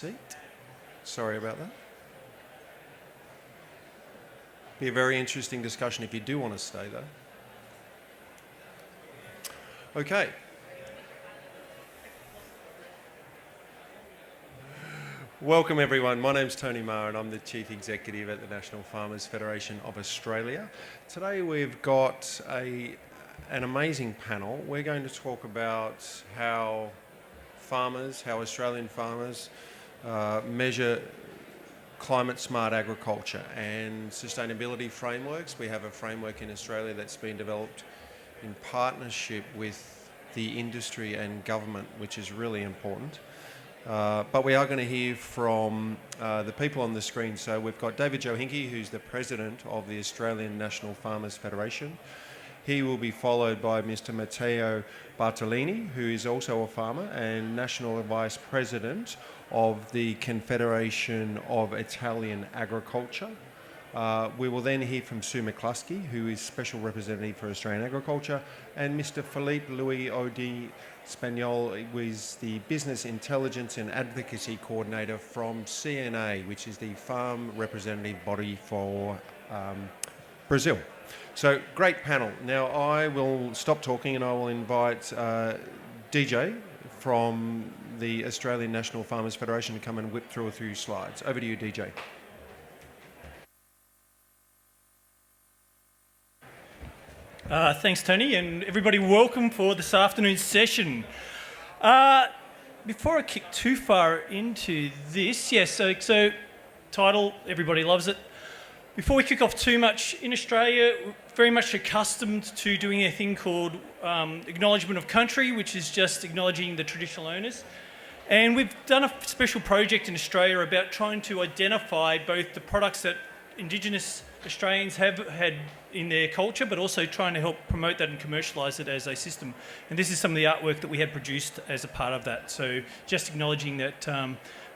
Seat. Sorry about that. Be a very interesting discussion if you do want to stay though. Okay. Welcome everyone. My name's Tony Marr and I'm the Chief Executive at the National Farmers Federation of Australia. Today we've got an amazing panel. We're going to talk about how Australian farmers measure climate smart agriculture and sustainability frameworks. We have a framework in Australia that's been developed in partnership with the industry and government, which is really important. But we are going to hear from the people on the screen. So we've got David Johinke, who's the President of the Australian National Farmers Federation. He will be followed by Mr. Matteo Bartolini, who is also a farmer and National Vice President of the Confederation of Italian Agriculture. We will then hear from Sue McCluskey, who is Special Representative for Australian Agriculture, and Mr. Philippe Louis Odi Spagnol, who is the Business Intelligence and Advocacy Coordinator from CNA, which is the farm representative body for Brazil. So, great panel. Now, I will stop talking and I will invite DJ from the Australian National Farmers Federation to come and whip through a few slides. Over to you, DJ. Thanks, Tony, and everybody welcome for this afternoon's session. Before I kick too far into this, so title, everybody loves it. Before we kick off too much, in Australia, we're very much accustomed to doing a thing called acknowledgement of country, which is just acknowledging the traditional owners. And we've done a special project in Australia about trying to identify both the products that Indigenous Australians have had in their culture, but also trying to help promote that and commercialise it as a system. And this is some of the artwork that we had produced as a part of that. So just acknowledging that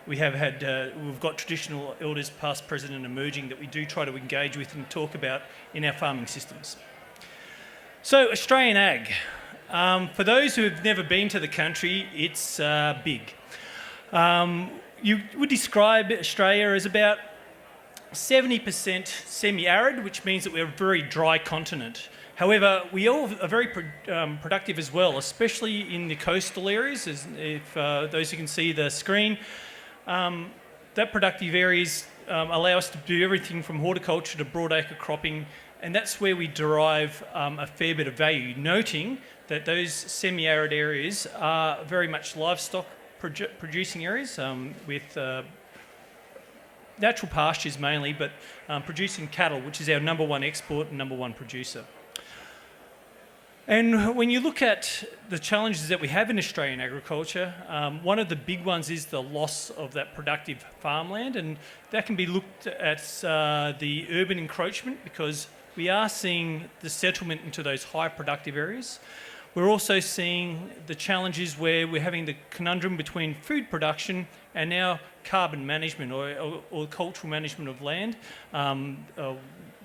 we've got traditional elders, past, present and emerging, that we do try to engage with and talk about in our farming systems. So Australian ag. For those who have never been to the country, it's big. You would describe Australia as about 70% semi-arid, which means that we're a very dry continent. However, we all are very productive as well, especially in the coastal areas. If those who can see the screen, that productive areas allow us to do everything from horticulture to broadacre cropping, and that's where we derive a fair bit of value, noting that those semi-arid areas are very much livestock producing areas with natural pastures mainly, but producing cattle, which is our number one export and number one producer. And when you look at the challenges that we have in Australian agriculture, one of the big ones is the loss of that productive farmland, and that can be looked at the urban encroachment, because we are seeing the settlement into those high productive areas. We're also seeing the challenges where we're having the conundrum between food production and now carbon management or cultural management of land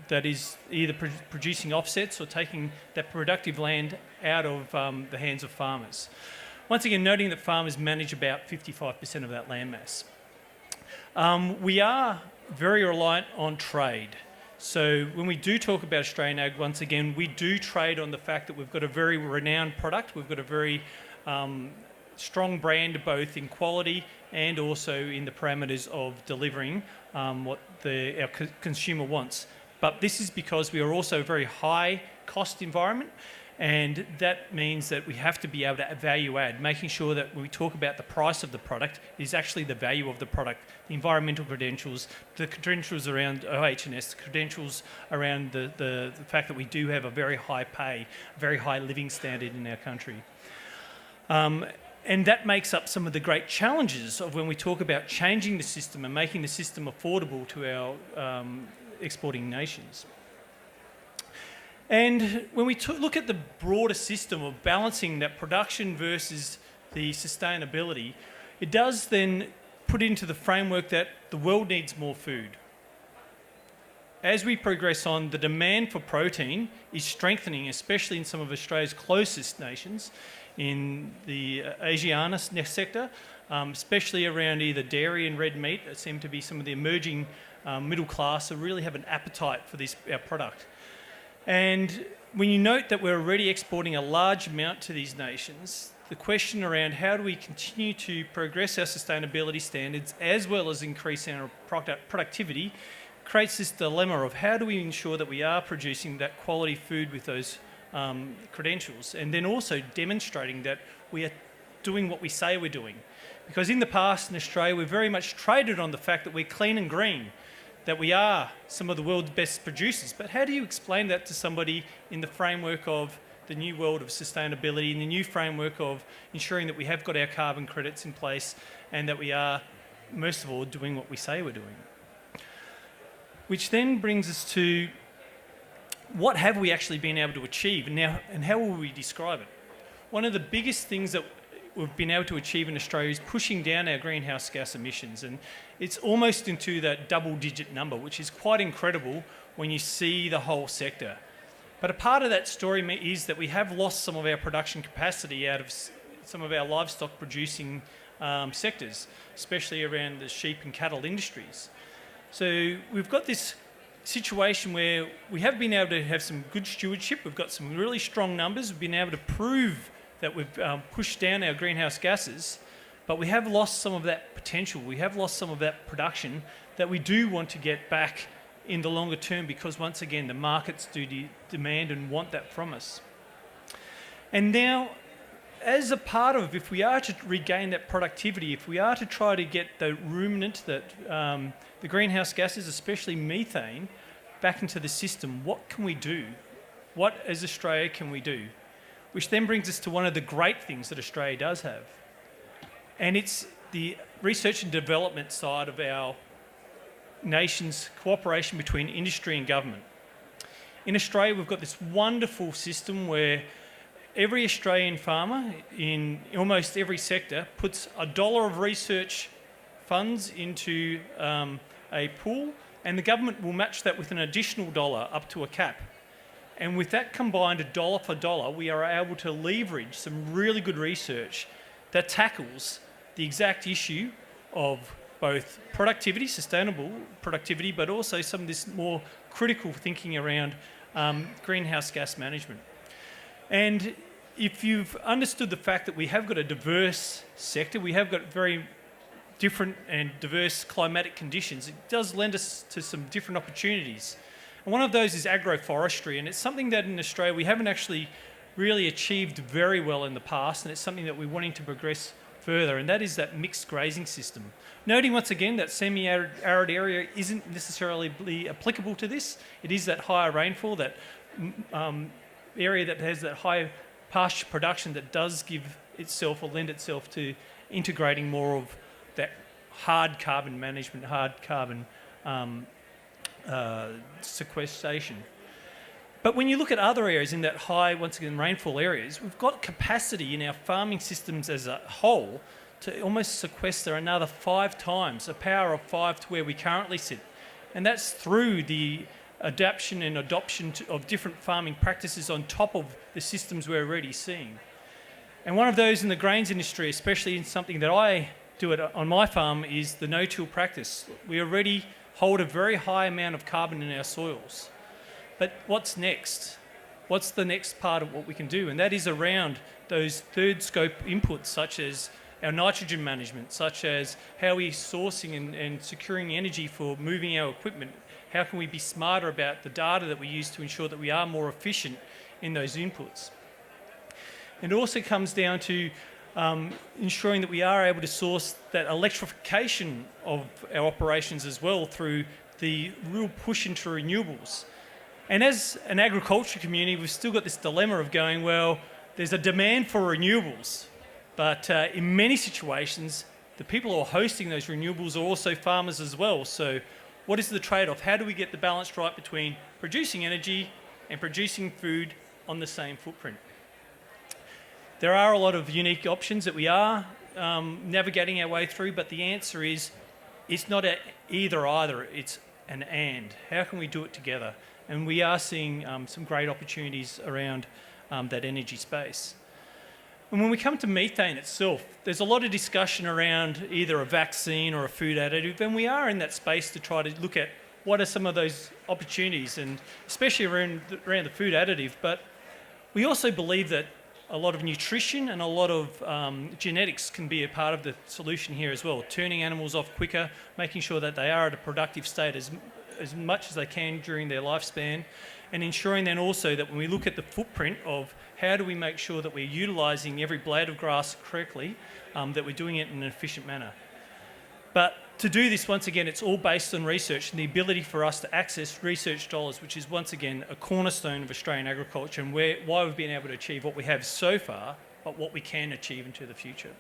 that is either producing offsets or taking that productive land out of the hands of farmers. Once again, noting that farmers manage about 55% of that land mass. We are very reliant on trade. So when we do talk about Australian ag, once again, we do trade on the fact that we've got a very renowned product. We've got a very strong brand, both in quality and also in the parameters of delivering what our consumer wants. But this is because we are also a very high cost environment, and that means that we have to be able to value add, making sure that when we talk about the price of the product is actually the value of the product, the environmental credentials, the credentials around OH&S, the credentials around the fact that we do have a very high pay, very high living standard in our country. And that makes up some of the great challenges of when we talk about changing the system and making the system affordable to our exporting nations. And when we look at the broader system of balancing that production versus the sustainability, it does then put into the framework that the world needs more food. As we progress on, the demand for protein is strengthening, especially in some of Australia's closest nations, in the Asiana sector, especially around either dairy and red meat, that seem to be some of the emerging middle class who really have an appetite for our product. And when you note that we're already exporting a large amount to these nations, the question around how do we continue to progress our sustainability standards as well as increase our productivity creates this dilemma of how do we ensure that we are producing that quality food with those credentials, and then also demonstrating that we are doing what we say we're doing. Because in the past in Australia, we've very much traded on the fact that we're clean and green, that we are some of the world's best producers. But how do you explain that to somebody in the framework of the new world of sustainability, in the new framework of ensuring that we have got our carbon credits in place and that we are, most of all, doing what we say we're doing? Which then brings us to what have we actually been able to achieve, and how will we describe it? One of the biggest things that we've been able to achieve in Australia is pushing down our greenhouse gas emissions, and it's almost into that double-digit number, which is quite incredible when you see the whole sector. But a part of that story is that we have lost some of our production capacity out of some of our livestock producing sectors, especially around the sheep and cattle industries. So we've got this situation where we have been able to have some good stewardship. We've got some really strong numbers. We've been able to prove that we've pushed down our greenhouse gases, but we have lost some of that potential. We have lost some of that production that we do want to get back in the longer term, because once again, the markets do demand and want that from us. And now, as a part of, if we are to regain that productivity, if we are to try to get the ruminant, that the greenhouse gases, especially methane, back into the system, what can we do? What, as Australia, can we do? Which then brings us to one of the great things that Australia does have. And it's the research and development side of our nation's cooperation between industry and government. In Australia, we've got this wonderful system where every Australian farmer in almost every sector puts $1 of research funds into a pool, and the government will match that with an additional $1 up to a cap. And with that combined $1 for $1, we are able to leverage some really good research that tackles the exact issue of both productivity, sustainable productivity, but also some of this more critical thinking around greenhouse gas management. And if you've understood the fact that we have got a diverse sector, we have got very different and diverse climatic conditions, it does lend us to some different opportunities. And one of those is agroforestry, and it's something that in Australia we haven't actually really achieved very well in the past, and it's something that we're wanting to progress further, and that is that mixed grazing system. Noting once again that semi-arid area isn't necessarily applicable to this. It is that higher rainfall, that area that has that high pasture production that does give itself or lend itself to integrating more of that hard carbon management, hard carbon sequestration. But when you look at other areas in that high, once again, rainfall areas, we've got capacity in our farming systems as a whole to almost sequester another 5 times, a power of 5 to where we currently sit. And that's through the adaptation and adoption of different farming practices on top of the systems we're already seeing. And one of those in the grains industry, especially in something that I do on my farm, is the no-till practice. We already hold a very high amount of carbon in our soils. But what's next? What's the next part of what we can do? And that is around those third scope inputs, such as our nitrogen management, such as how we're sourcing and securing energy for moving our equipment. How can we be smarter about the data that we use to ensure that we are more efficient in those inputs? And it also comes down to ensuring that we are able to source that electrification of our operations as well through the real push into renewables. And as an agriculture community, we've still got this dilemma of going, well, there's a demand for renewables, but in many situations, the people who are hosting those renewables are also farmers as well. So what is the trade-off? How do we get the balance right between producing energy and producing food on the same footprint? There are a lot of unique options that we are navigating our way through, but the answer is it's not an either, it's an and. How can we do it together? And we are seeing some great opportunities around that energy space. And when we come to methane itself, there's a lot of discussion around either a vaccine or a food additive, and we are in that space to try to look at what are some of those opportunities, and especially around the food additive. But we also believe that a lot of nutrition and a lot of genetics can be a part of the solution here as well, turning animals off quicker, making sure that they are at a productive state as much as they can during their lifespan, and ensuring then also that when we look at the footprint of how do we make sure that we're utilising every blade of grass correctly, that we're doing it in an efficient manner. But to do this, once again, it's all based on research and the ability for us to access research dollars, which is once again a cornerstone of Australian agriculture and why we've been able to achieve what we have so far, but what we can achieve into the future.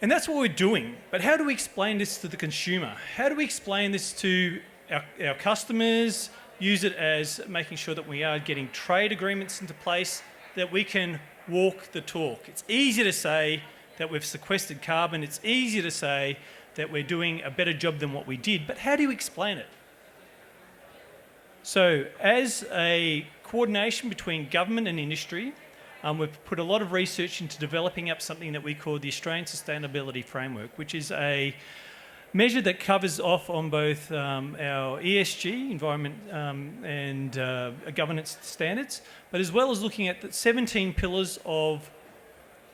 And that's what we're doing. But how do we explain this to the consumer? How do we explain this to our customers, use it as making sure that we are getting trade agreements into place, that we can walk the talk? It's easy to say that we've sequestered carbon. It's easy to say that we're doing a better job than what we did, but how do you explain it? So as a coordination between government and industry, we've put a lot of research into developing up something that we call the Australian Sustainability Framework, which is a measure that covers off on both our ESG, environment and governance standards, but as well as looking at the 17 pillars of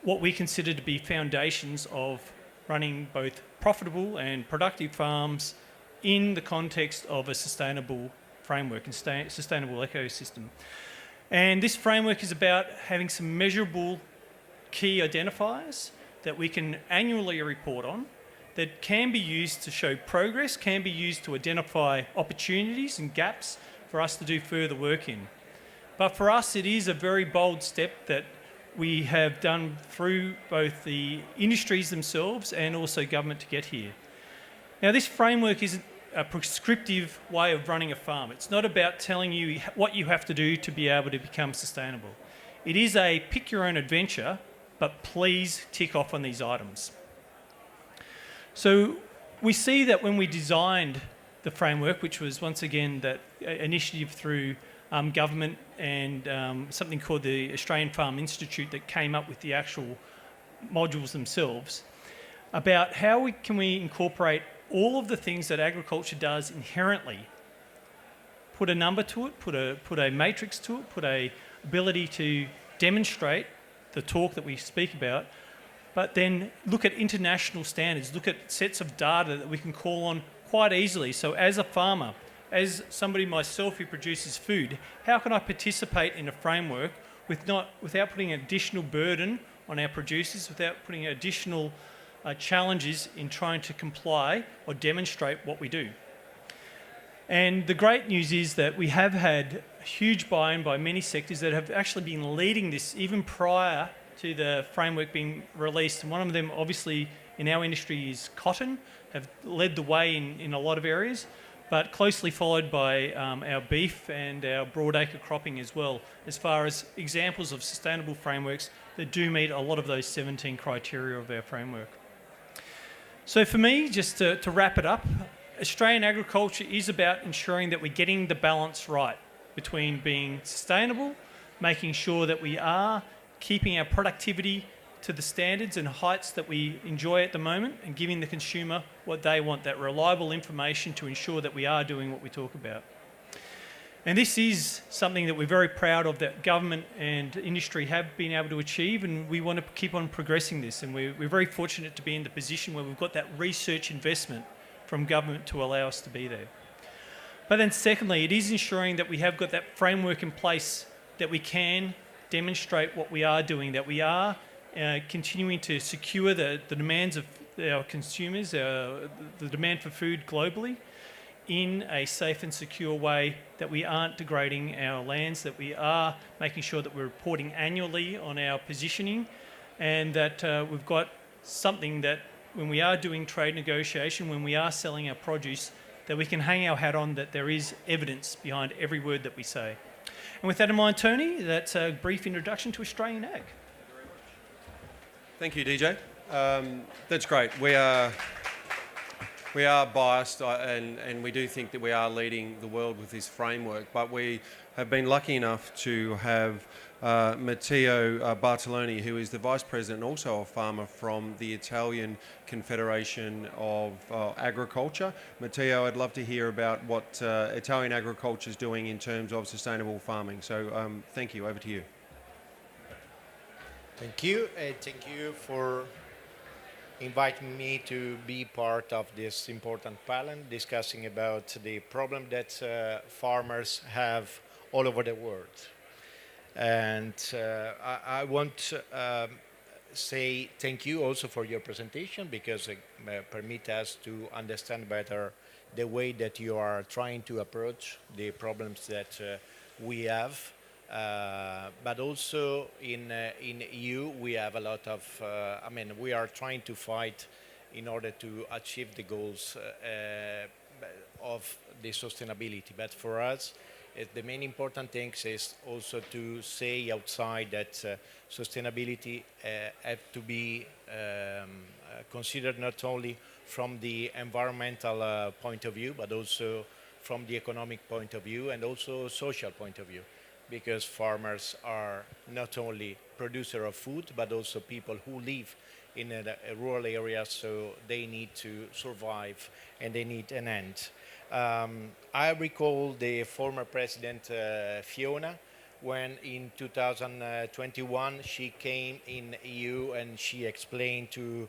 what we consider to be foundations of running both profitable and productive farms in the context of a sustainable framework and sustainable ecosystem. And this framework is about having some measurable key identifiers that we can annually report on, that can be used to show progress, can be used to identify opportunities and gaps for us to do further work in. But for us, it is a very bold step that we have done through both the industries themselves and also government to get here. Now, this framework isn't a prescriptive way of running a farm. It's not about telling you what you have to do to be able to become sustainable. It is a pick your own adventure, but please tick off on these items. So we see that when we designed the framework, which was once again that initiative through government and something called the Australian Farm Institute that came up with the actual modules themselves, about how can we incorporate all of the things that agriculture does inherently, put a number to it, put a matrix to it, put a ability to demonstrate the talk that we speak about, but then look at international standards, look at sets of data that we can call on quite easily. So as a farmer, as somebody myself who produces food, how can I participate in a framework without putting additional burden on our producers, without putting additional challenges in trying to comply or demonstrate what we do? And the great news is that we have had a huge buy-in by many sectors that have actually been leading this even prior to the framework being released. And one of them, obviously, in our industry is cotton, have led the way in a lot of areas, but closely followed by our beef and our broadacre cropping as well, as far as examples of sustainable frameworks that do meet a lot of those 17 criteria of our framework. So for me, just to wrap it up, Australian agriculture is about ensuring that we're getting the balance right between being sustainable, making sure that we are keeping our productivity to the standards and heights that we enjoy at the moment, and giving the consumer what they want, that reliable information to ensure that we are doing what we talk about. And this is something that we're very proud of, that government and industry have been able to achieve, and we want to keep on progressing this. And we're very fortunate to be in the position where we've got that research investment from government to allow us to be there. But then secondly, it is ensuring that we have got that framework in place that we can demonstrate what we are doing, that we are continuing to secure the demands of our consumers, the demand for food globally, in a safe and secure way, that we aren't degrading our lands, that we are making sure that we're reporting annually on our positioning, and that we've got something that when we are doing trade negotiation, when we are selling our produce, that we can hang our hat on, that there is evidence behind every word that we say. And with that in mind, Tony, that's a brief introduction to Australian ag. Thank you, DJ. That's great. We are biased and we do think that we are leading the world with this framework, but we have been lucky enough to have Matteo Bartoloni, who is the Vice President and also a farmer from the Italian Confederation of Agriculture. Matteo, I'd love to hear about what Italian agriculture is doing in terms of sustainable farming. So thank you, over to you. Thank you. Thank you for inviting me to be part of this important panel discussing about the problem that farmers have all over the world. And I want to say thank you also for your presentation because it permit us to understand better the way that you are trying to approach the problems that we have. But also in EU, we have a lot of, we are trying to fight in order to achieve the goals of the sustainability. But for us, the main important thing is also to say outside that sustainability have to be considered not only from the environmental point of view, but also from the economic point of view and also social point of view. Because farmers are not only producer of food, but also people who live in a rural areas, so they need to survive and they need an end. I recall the former president Fiona, when in 2021 she came in EU and she explained to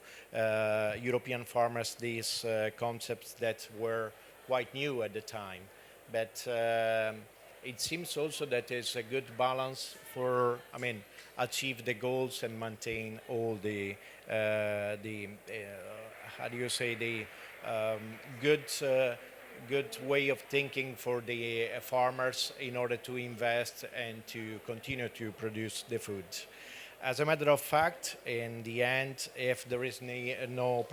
European farmers these concepts that were quite new at the time. But it seems also that there's a good balance for, achieve the goals and maintain all the how do you say, the good way of thinking for the farmers in order to invest and to continue to produce the food. As a matter of fact, in the end, if there is no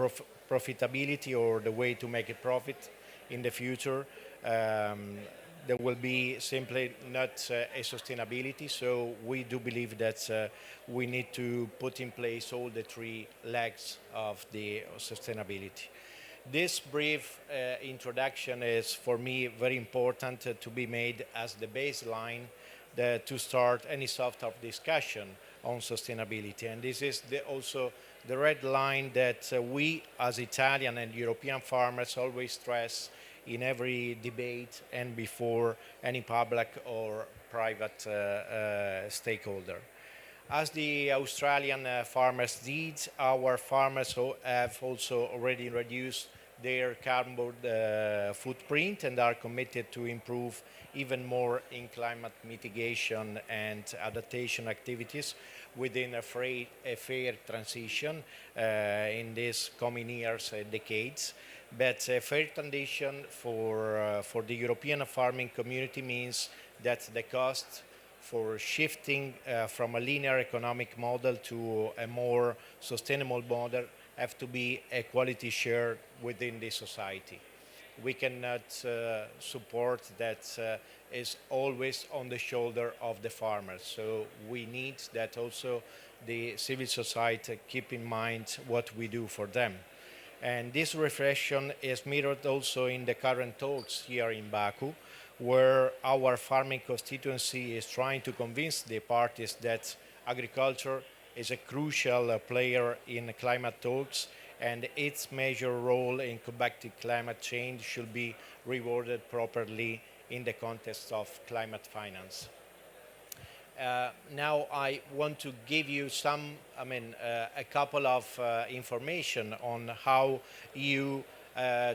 profitability or the way to make a profit in the future, there will be simply not a sustainability. So we do believe that we need to put in place all the three legs of the sustainability. This brief introduction is for me very important to be made as the baseline to start any sort of discussion on sustainability. And this is also the red line that we as Italian and European farmers always stress in every debate and before any public or private stakeholder. As the Australian farmers did, our farmers have also already reduced their carbon footprint and are committed to improve even more in climate mitigation and adaptation activities within a fair transition in these coming years, decades. But a fair transition for the European farming community means that the cost for shifting from a linear economic model to a more sustainable model have to be equality shared within the society. We cannot support that is always on the shoulder of the farmers. So we need that also the civil society keep in mind what we do for them. And this reflection is mirrored also in the current talks here in Baku, where our farming constituency is trying to convince the parties that agriculture is a crucial player in climate talks and its major role in combating climate change should be rewarded properly in the context of climate finance. Now I want to give you a couple of information on how EU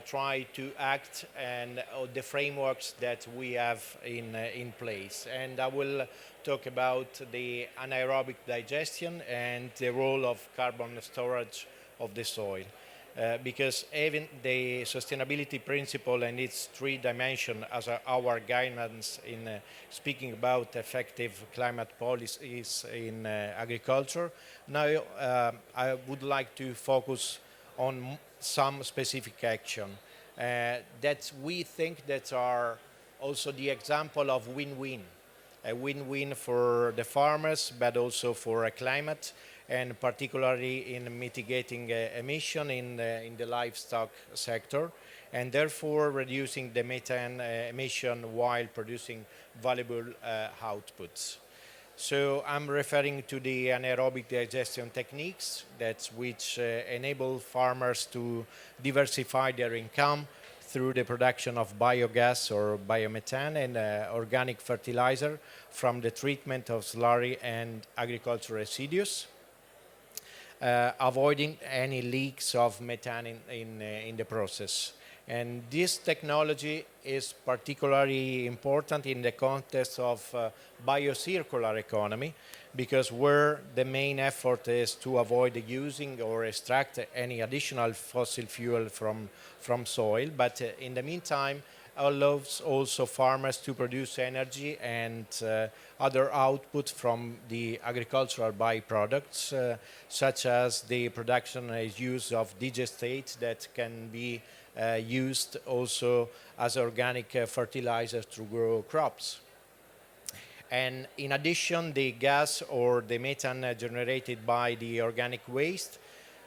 try to act and the frameworks that we have in place. And I will talk about the anaerobic digestion and the role of carbon storage of the soil. Because even the sustainability principle and its three dimensions as our guidance in speaking about effective climate policies in agriculture. Now I would like to focus on some specific action that we think that are also the example of win-win. A win-win for the farmers, but also for a climate, and particularly in mitigating emission in the livestock sector, and therefore reducing the methane emission while producing valuable outputs. So I'm referring to the anaerobic digestion techniques which enable farmers to diversify their income through the production of biogas or biomethane and organic fertilizer from the treatment of slurry and agricultural residues, avoiding any leaks of methane in the process. And this technology is particularly important in the context of biocircular economy, because where the main effort is to avoid using or extract any additional fossil fuel from soil, but in the meantime allows also farmers to produce energy and other output from the agricultural byproducts, such as the production and use of digestates that can be used also as organic fertilizers to grow crops. And in addition, the gas or the methane generated by the organic waste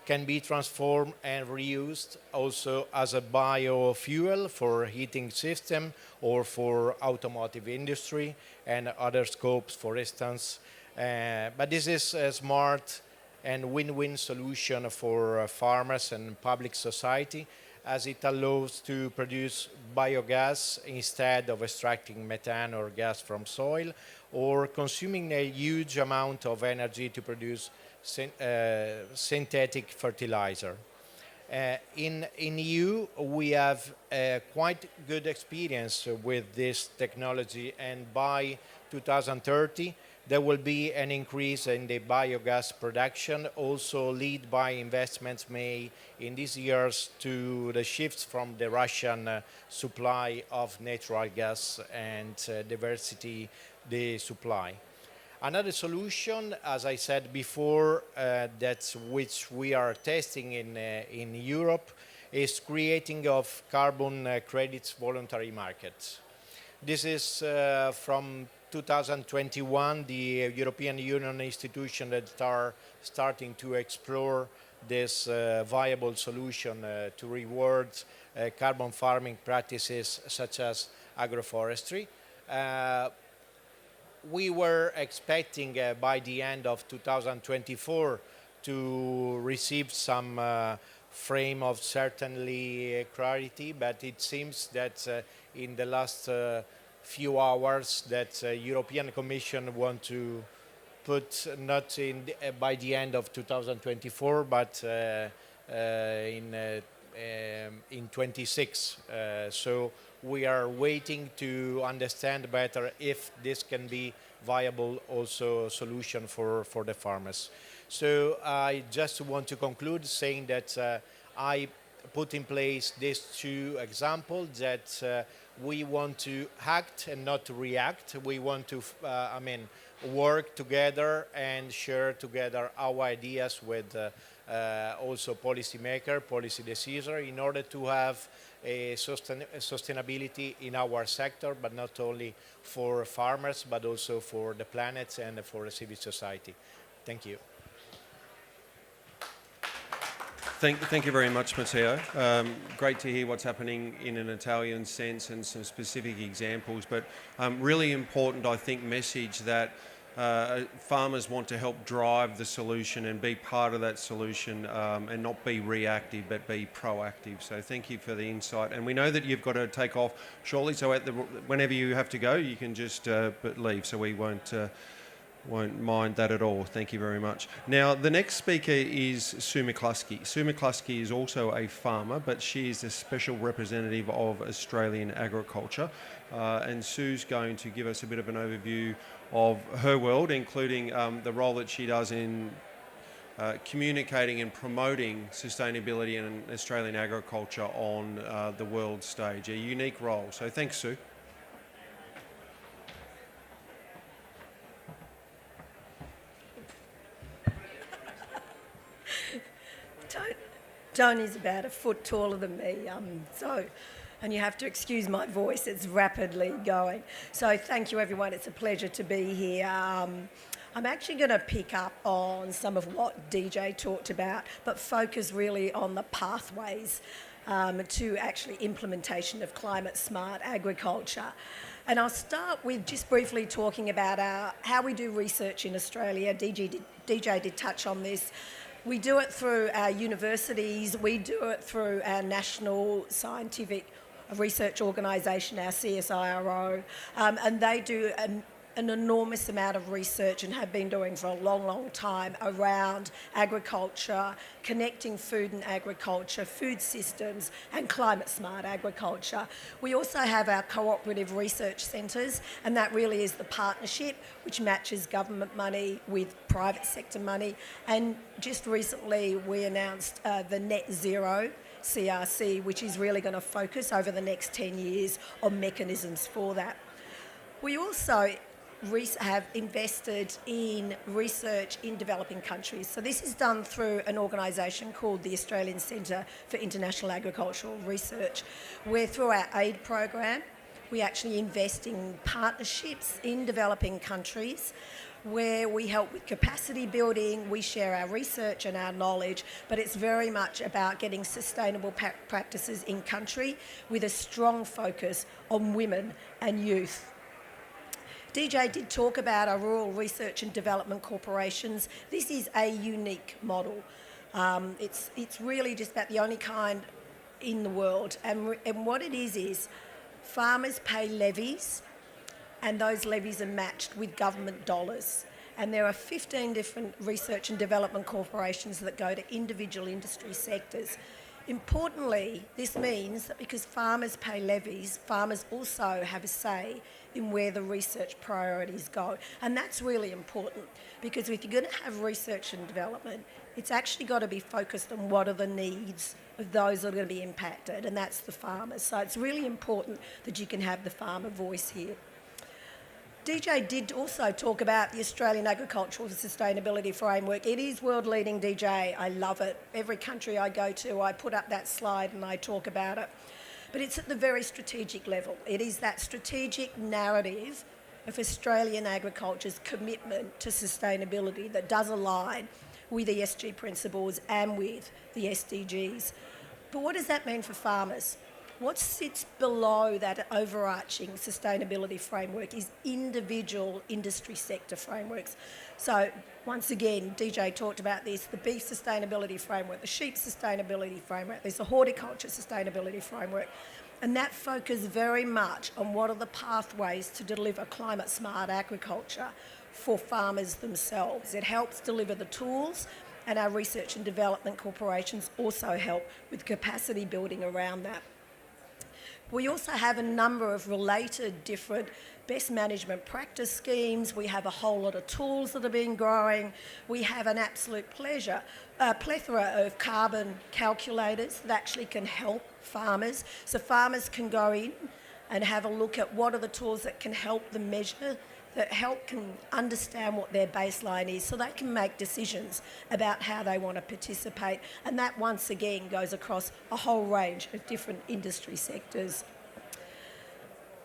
can be transformed and reused also as a biofuel for heating system or for automotive industry and other scopes, for instance. But this is a smart and win-win solution for farmers and public society, as it allows to produce biogas instead of extracting methane or gas from soil or consuming a huge amount of energy to produce synthetic fertilizer. In EU, we have quite good experience with this technology, and by 2030, there will be an increase in the biogas production, also led by investments made in these years to the shifts from the Russian supply of natural gas and diversity the supply. Another solution, as I said before, which we are testing in Europe, is creating of carbon credits voluntary markets. This is from 2021, the European Union institutions that are starting to explore this viable solution to reward carbon farming practices such as agroforestry. We were expecting by the end of 2024 to receive some frame of certainly clarity, but it seems that in the last few hours that European Commission want to put not in by the end of 2024, but in 26. So we are waiting to understand better if this can be viable also solution for the farmers. So I just want to conclude saying that I put in place these two examples that we want to act and not to react. We want to, work together and share together our ideas with also policymaker, policy decision, in order to have a sustainability in our sector, but not only for farmers, but also for the planet and for civil society. Thank you. Thank you very much, Matteo. Great to hear what's happening in an Italian sense and some specific examples, but really important, I think, message that farmers want to help drive the solution and be part of that solution and not be reactive but be proactive. So thank you for the insight. And we know that you've got to take off shortly, so whenever you have to go, you can just leave, so we won't mind that at all. Thank you very much. Now, the next speaker is Sue McCluskey. Sue McCluskey is also a farmer, but she is a special representative of Australian agriculture. And Sue's going to give us a bit of an overview of her world, including the role that she does in communicating and promoting sustainability in Australian agriculture on the world stage. A unique role. So thanks, Sue. Tony's about a foot taller than me, and you have to excuse my voice, it's rapidly going. So thank you, everyone. It's a pleasure to be here. I'm actually going to pick up on some of what DJ talked about, but focus really on the pathways to actually implementation of climate smart agriculture. And I'll start with just briefly talking about how we do research in Australia. DJ did touch on this. We do it through our universities, we do it through our National Scientific Research Organisation, our CSIRO, and they do an enormous amount of research and have been doing for a long, long time around agriculture, connecting food and agriculture, food systems and climate smart agriculture. We also have our cooperative research centres, and that really is the partnership which matches government money with private sector money. And just recently we announced the Net Zero CRC, which is really going to focus over the next 10 years on mechanisms for that. We also have invested in research in developing countries. So this is done through an organisation called the Australian Centre for International Agricultural Research, where through our aid program, we actually invest in partnerships in developing countries where we help with capacity building, we share our research and our knowledge, but it's very much about getting sustainable practices in country with a strong focus on women and youth. DJ did talk about our rural research and development corporations. This is a unique model. It's really just about the only kind in the world. And what it is farmers pay levies, and those levies are matched with government dollars. And there are 15 different research and development corporations that go to individual industry sectors. Importantly, this means that because farmers pay levies, farmers also have a say in where the research priorities go. And that's really important, because if you're going to have research and development, it's actually got to be focused on what are the needs of those that are going to be impacted, and that's the farmers. So it's really important that you can have the farmer voice here. DJ did also talk about the Australian Agricultural Sustainability Framework. It is world leading, DJ. I love it. Every country I go to, I put up that slide and I talk about it. But it's at the very strategic level. It is that strategic narrative of Australian agriculture's commitment to sustainability that does align with ESG principles and with the SDGs. But what does that mean for farmers? What sits below that overarching sustainability framework is individual industry sector frameworks. So once again, DJ talked about this, the beef sustainability framework, the sheep sustainability framework, there's the horticulture sustainability framework, and that focuses very much on what are the pathways to deliver climate smart agriculture for farmers themselves. It helps deliver the tools, and our research and development corporations also help with capacity building around that. We also have a number of related different best management practice schemes. We have a whole lot of tools that have been growing. We have an absolute plethora of carbon calculators that actually can help farmers. So farmers can go in and have a look at what are the tools that can help them measure, that can understand what their baseline is, so they can make decisions about how they want to participate. And that once again goes across a whole range of different industry sectors.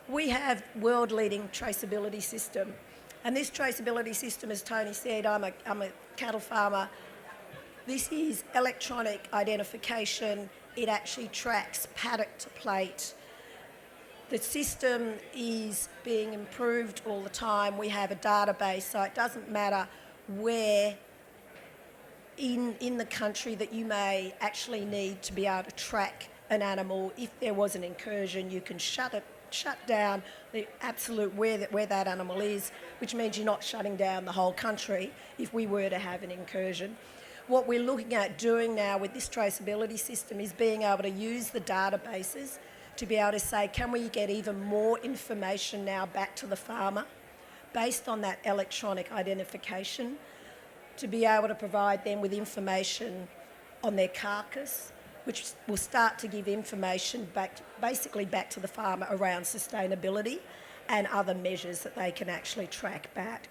We have world-leading traceability system. And this traceability system, as Tony said, I'm a cattle farmer. This is electronic identification. It actually tracks paddock to plate. The system is being improved all the time. We have a database, so it doesn't matter where in the country that you may actually need to be able to track an animal. If there was an incursion, you can shut down the absolute where that animal is, which means you're not shutting down the whole country if we were to have an incursion. What we're looking at doing now with this traceability system is being able to use the databases to be able to say, can we get even more information now back to the farmer based on that electronic identification, to be able to provide them with information on their carcass, which will start to give information basically back to the farmer around sustainability and other measures that they can actually track back.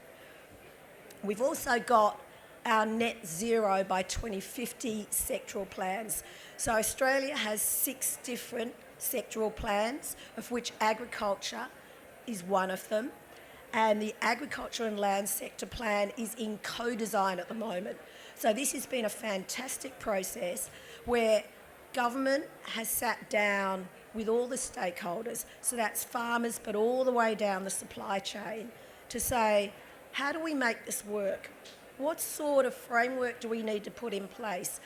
We've also got our net zero by 2050 sectoral plans. So Australia has 6 different sectoral plans, of which agriculture is one of them. And the agriculture and land sector plan is in co-design at the moment. So this has been a fantastic process where government has sat down with all the stakeholders, so that's farmers, but all the way down the supply chain, to say, how do we make this work? What sort of framework do we need to put in place?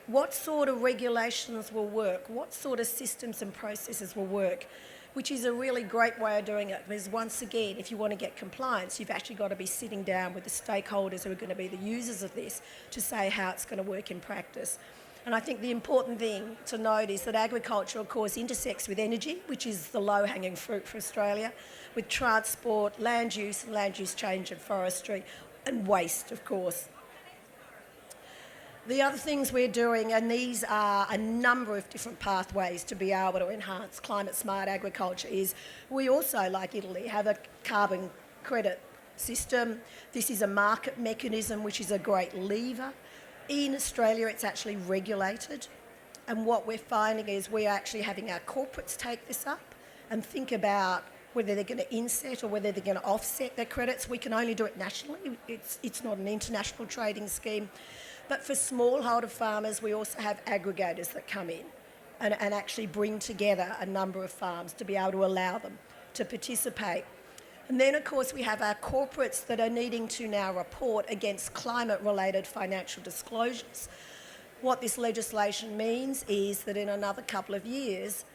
What sort of regulations will work? What sort of systems and processes will work? Which is a really great way of doing it, because once again, if you want to get compliance, you've actually got to be sitting down with the stakeholders who are going to be the users of this to say how it's going to work in practice. And I think the important thing to note is that agriculture, of course, intersects with energy, which is the low-hanging fruit for Australia, with transport, land use change and forestry, and waste, of course. The other things we're doing, and these are a number of different pathways to be able to enhance climate-smart agriculture, is we also, like Italy, have a carbon credit system. This is a market mechanism which is a great lever. In Australia, it's actually regulated. And what we're finding is we're actually having our corporates take this up and think about whether they're going to inset or whether they're going to offset their credits. We can only do it nationally. It's not an international trading scheme. But for smallholder farmers, we also have aggregators that come in and actually bring together a number of farms to be able to allow them to participate. And then, of course, we have our corporates that are needing to now report against climate-related financial disclosures. What this legislation means is that in another couple of years,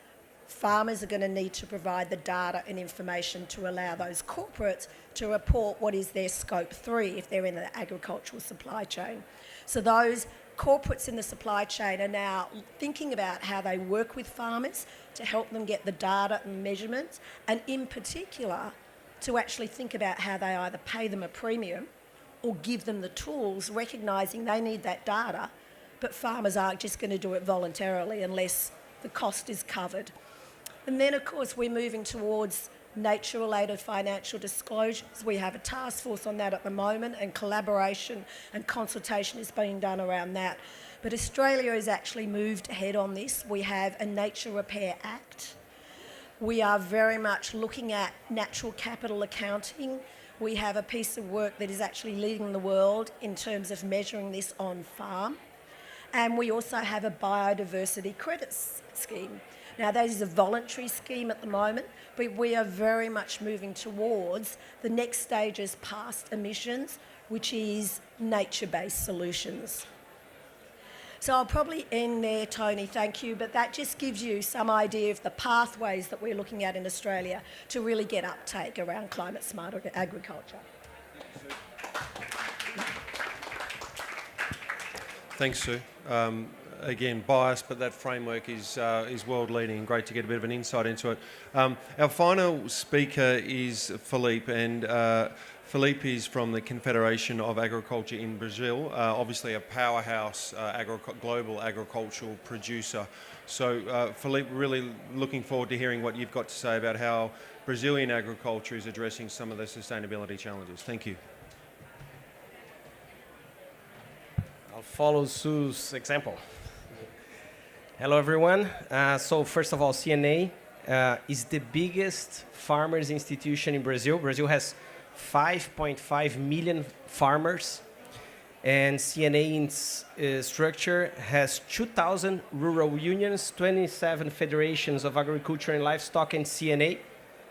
farmers are going to need to provide the data and information to allow those corporates to report what is their scope 3 if they're in the agricultural supply chain. So those corporates in the supply chain are now thinking about how they work with farmers to help them get the data and measurements, and in particular to actually think about how they either pay them a premium or give them the tools, recognising they need that data, but farmers aren't just going to do it voluntarily unless the cost is covered. And then, of course, we're moving towards nature-related financial disclosures. We have a task force on that at the moment, and collaboration and consultation is being done around that. But Australia has actually moved ahead on this. We have a Nature Repair Act. We are very much looking at natural capital accounting. We have a piece of work that is actually leading the world in terms of measuring this on farm. And we also have a biodiversity credits scheme. Now, that is a voluntary scheme at the moment, but we are very much moving towards the next stages past emissions, which is nature-based solutions. So I'll probably end there, Tony, thank you, but that just gives you some idea of the pathways that we're looking at in Australia to really get uptake around climate-smart agriculture. Thanks, Sue. Again, biased, but that framework is world-leading and great to get a bit of an insight into it. Our final speaker is Philippe, and Philippe is from the Confederation of Agriculture in Brazil, obviously a powerhouse global agricultural producer. So, Philippe, really looking forward to hearing what you've got to say about how Brazilian agriculture is addressing some of the sustainability challenges. Thank you. I'll follow Sue's example. Hello, everyone. So first of all, CNA is the biggest farmers institution in Brazil. Brazil has 5.5 million farmers, and CNA in its structure has 2,000 rural unions, 27 federations of agriculture and livestock, and CNA,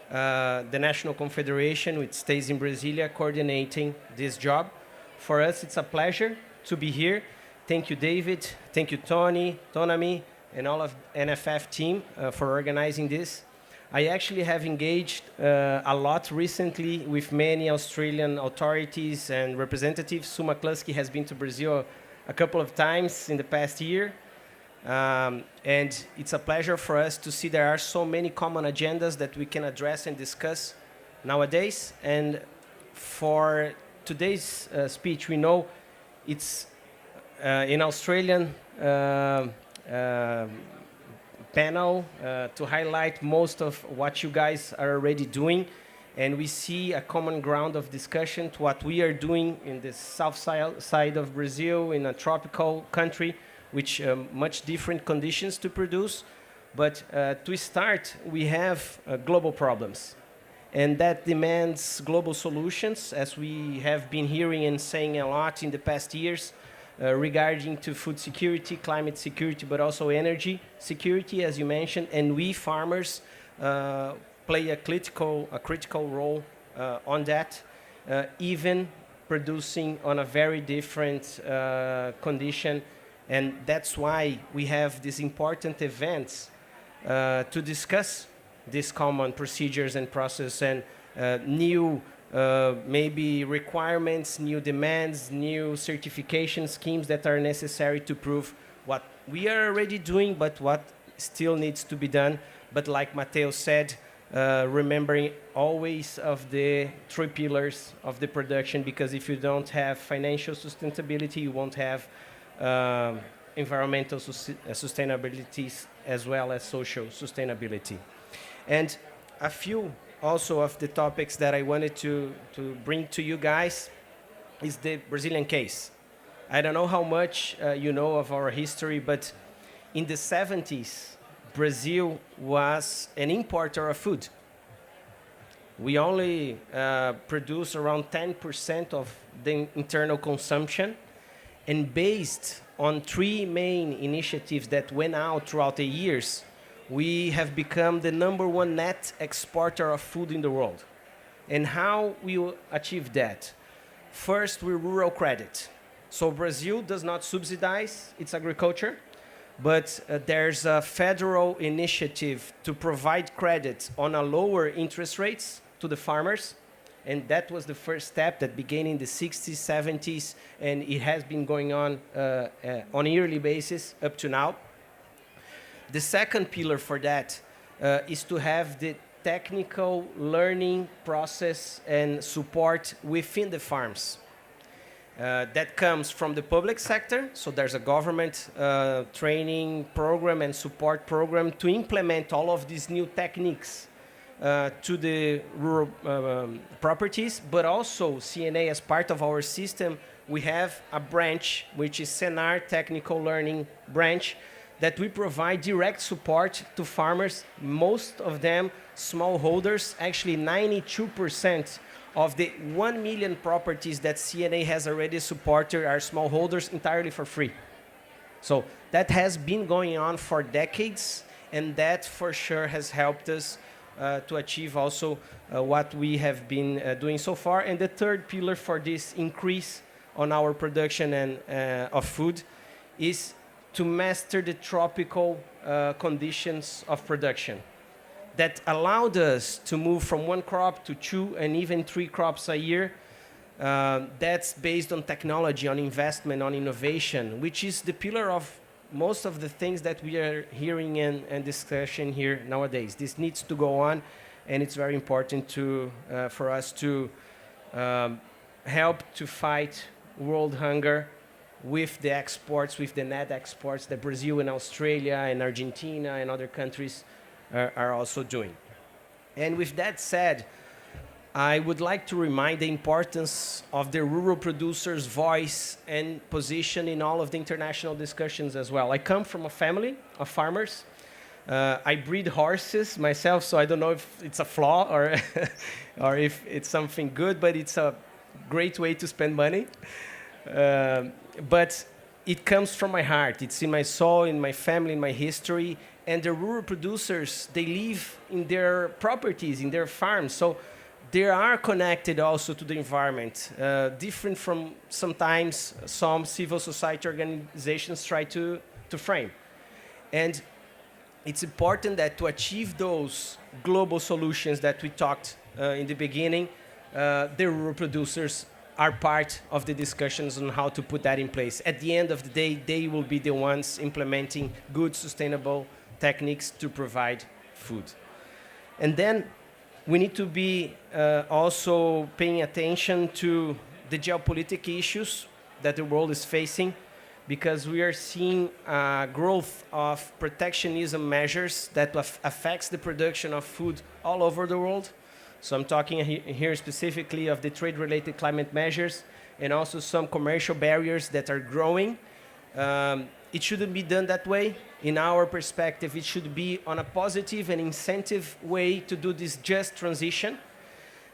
the National Confederation, which stays in Brasilia, coordinating this job. For us, it's a pleasure to be here. Thank you, David. Thank you, Tony, Tonami, and all of NFF team for organizing this. I actually have engaged a lot recently with many Australian authorities and representatives. Sue McCluskey has been to Brazil a couple of times in the past year. And it's a pleasure for us to see there are so many common agendas that we can address and discuss nowadays. And for today's speech, we know it's in Australian panel to highlight most of what you guys are already doing, and we see a common ground of discussion to what we are doing in the south side of Brazil, in a tropical country, which much different conditions to produce. But to start, we have global problems, and that demands global solutions, as we have been hearing and saying a lot in the past years. regarding to food security, climate security, but also energy security, as you mentioned. And we farmers play a critical role on that, even producing on a very different condition. And that's why we have these important events to discuss these common procedures and process and new maybe requirements, new demands, new certification schemes that are necessary to prove what we are already doing, but what still needs to be done. But like Matteo said, remembering always of the three pillars of the production, because if you don't have financial sustainability, you won't have environmental sustainability as well as social sustainability. And a few also of the topics that I wanted to bring to you guys is the Brazilian case. I don't know how much you know of our history, but in the 70s, Brazil was an importer of food. We only produce around 10% of the internal consumption, and based on three main initiatives that went out throughout the years, we have become the #1 net exporter of food in the world. And how we will achieve that? First, with rural credit. So Brazil does not subsidize its agriculture, but there's a federal initiative to provide credit on a lower interest rates to the farmers. And that was the first step that began in the 60s, 70s, and it has been going on a yearly basis up to now. The second pillar for that is to have the technical learning process and support within the farms. That comes from the public sector, so there's a government training program and support program to implement all of these new techniques to the rural properties, but also CNA, as part of our system, we have a branch, which is Senar Technical Learning Branch, that we provide direct support to farmers, most of them smallholders. Actually, 92% of the 1 million properties that CNA has already supported are smallholders entirely for free. So that has been going on for decades, and that for sure has helped us to achieve also what we have been doing so far. And the third pillar for this increase on our production and of food is to master the tropical conditions of production that allowed us to move from one crop to 2 and even 3 crops a year. That's based on technology, on investment, on innovation, which is the pillar of most of the things that we are hearing and discussion here nowadays. This needs to go on, and it's very important for us to help to fight world hunger with the exports, with the net exports that Brazil and Australia and Argentina and other countries are also doing. And with that said, I would like to remind the importance of the rural producer's voice and position in all of the international discussions as well. I come from a family of farmers. I breed horses myself, so I don't know if it's a flaw or, or if it's something good, but it's a great way to spend money. But it comes from my heart. It's in my soul, in my family, in my history. And the rural producers, they live in their properties, in their farms. So they are connected also to the environment, different from sometimes some civil society organizations try to frame. And it's important that to achieve those global solutions that we talked in the beginning, the rural producers are part of the discussions on how to put that in place. At the end of the day, they will be the ones implementing good, sustainable techniques to provide food. And then we need to be also paying attention to the geopolitical issues that the world is facing, because we are seeing growth of protectionism measures that affects the production of food all over the world. So I'm talking here specifically of the trade-related climate measures and also some commercial barriers that are growing. It shouldn't be done that way. In our perspective, it should be on a positive and incentive way to do this just transition